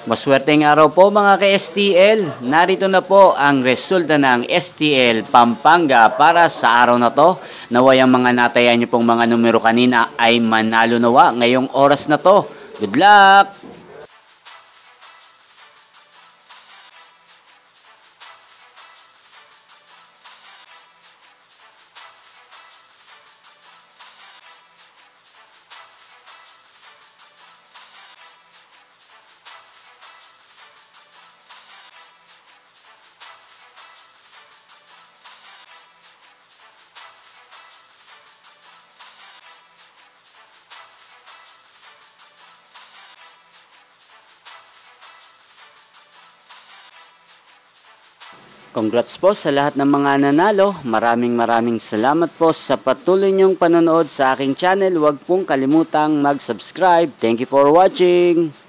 Maswerteng araw po mga ka-STL. Narito na po ang resulta ng STL Pampanga para sa araw na to. Naway ang mga natayan niyo pong mga numero kanina ay manalo nawa ngayong oras na to. Good luck! Congrats po sa lahat ng mga nanalo. Maraming salamat po sa patuloy niyong panonood sa aking channel. Huwag pong kalimutang mag-subscribe. Thank you for watching.